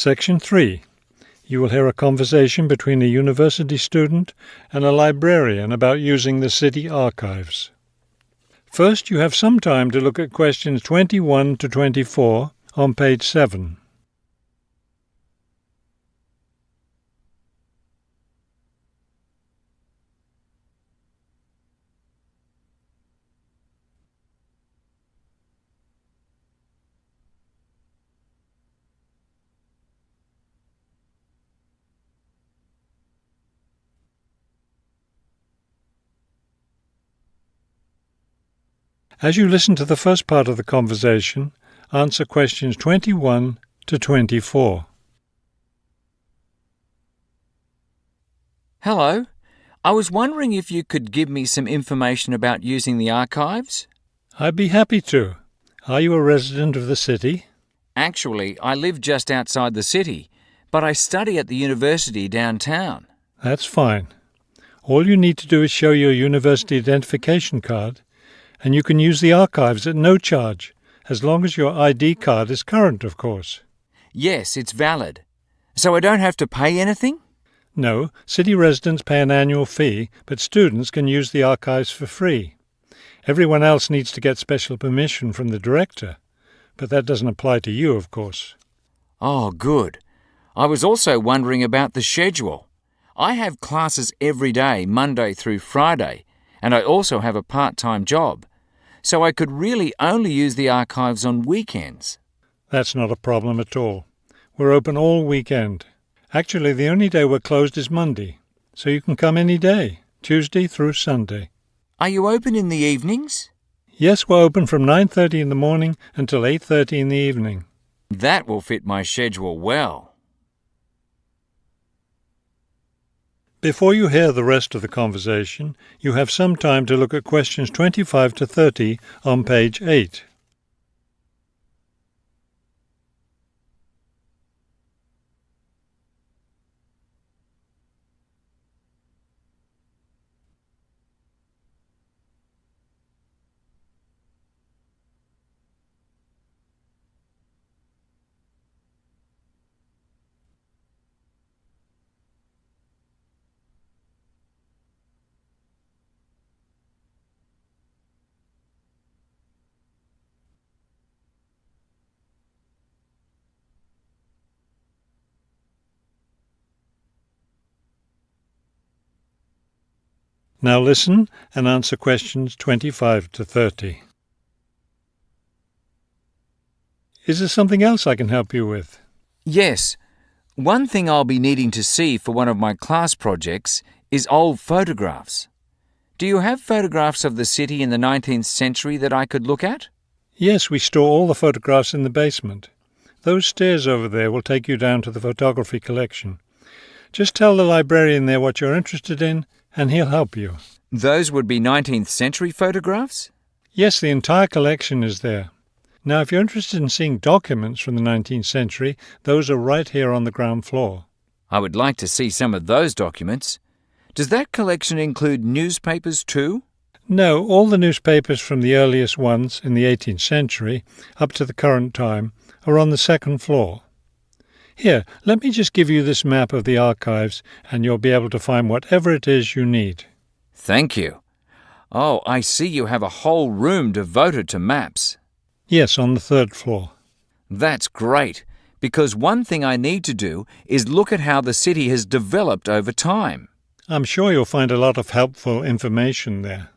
Section 3. You will hear a conversation between a university student and a librarian about using the city archives. First, you have some time to look at questions 21 to 24 on page 7. As you listen to the first part of the conversation, answer questions 21 to 24. Hello. I was wondering if you could give me some information about using the archives? I'd be happy to. Are you a resident of the city? Actually, I live just outside the city, but I study at the university downtown. That's fine. All you need to do is show your university identification card, and you can use the archives at no charge, as long as your ID card is current, of course. Yes, it's valid. So I don't have to pay anything? No, city residents pay an annual fee, but students can use the archives for free. Everyone else needs to get special permission from the director, but that doesn't apply to you, of course. Oh, good. I was also wondering about the schedule. I have classes every day, Monday through Friday, and I also have a part-time job. So I could really only use the archives on weekends. That's not a problem at all. We're open all weekend. Actually, the only day we're closed is Monday, so you can come any day, Tuesday through Sunday. Are you open in the evenings? Yes, we're open from 9:30 in the morning until 8:30 in the evening. That will fit my schedule well. Before you hear the rest of the conversation, you have some time to look at questions 25 to 30 on page 8. Now listen and answer questions 25 to 30. Is there something else I can help you with? Yes. One thing I'll be needing to see for one of my class projects is old photographs. Do you have photographs of the city in the 19th century that I could look at? Yes, we store all the photographs in the basement. Those stairs over there will take you down to the photography collection. Just tell the librarian there what you're interested in, and he'll help you. Those would be 19th century photographs? Yes, the entire collection is there. Now, if you're interested in seeing documents from the 19th century, those are right here on the ground floor. I would like to see some of those documents. Does that collection include newspapers too? No, all the newspapers from the earliest ones in the 18th century up to the current time are on the second floor. Here, let me just give you this map of the archives, and you'll be able to find whatever it is you need. Thank you. Oh, I see you have a whole room devoted to maps. Yes, on the third floor. That's great, because one thing I need to do is look at how the city has developed over time. I'm sure you'll find a lot of helpful information there.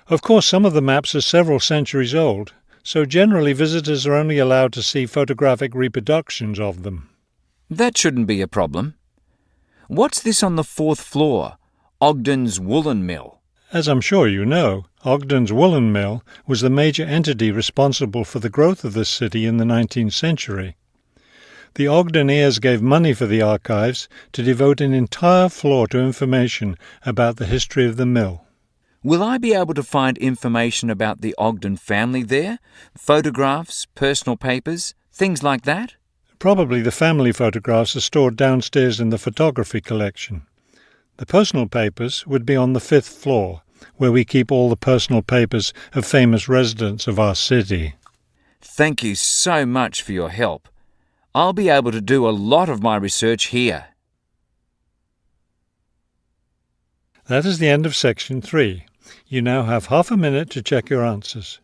Of course, some of the maps are several centuries old, so generally visitors are only allowed to see photographic reproductions of them. That shouldn't be a problem. What's this on the fourth floor? Ogden's Woolen Mill. As I'm sure you know, Ogden's Woolen Mill was the major entity responsible for the growth of this city in the 19th century. The Ogden heirs gave money for the archives to devote an entire floor to information about the history of the mill. Will I be able to find information about the Ogden family there? Photographs, personal papers, things like that? Probably the family photographs are stored downstairs in the photography collection. The personal papers would be on the 5th floor, where we keep all the personal papers of famous residents of our city. Thank you so much for your help. I'll be able to do a lot of my research here. That is the end of section 3. You now have half a minute to check your answers.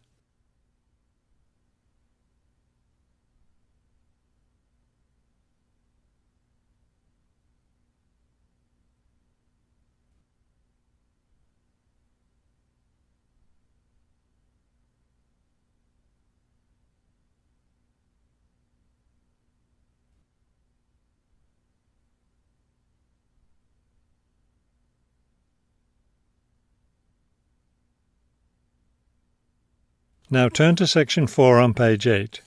Now turn to section 4 on page 8.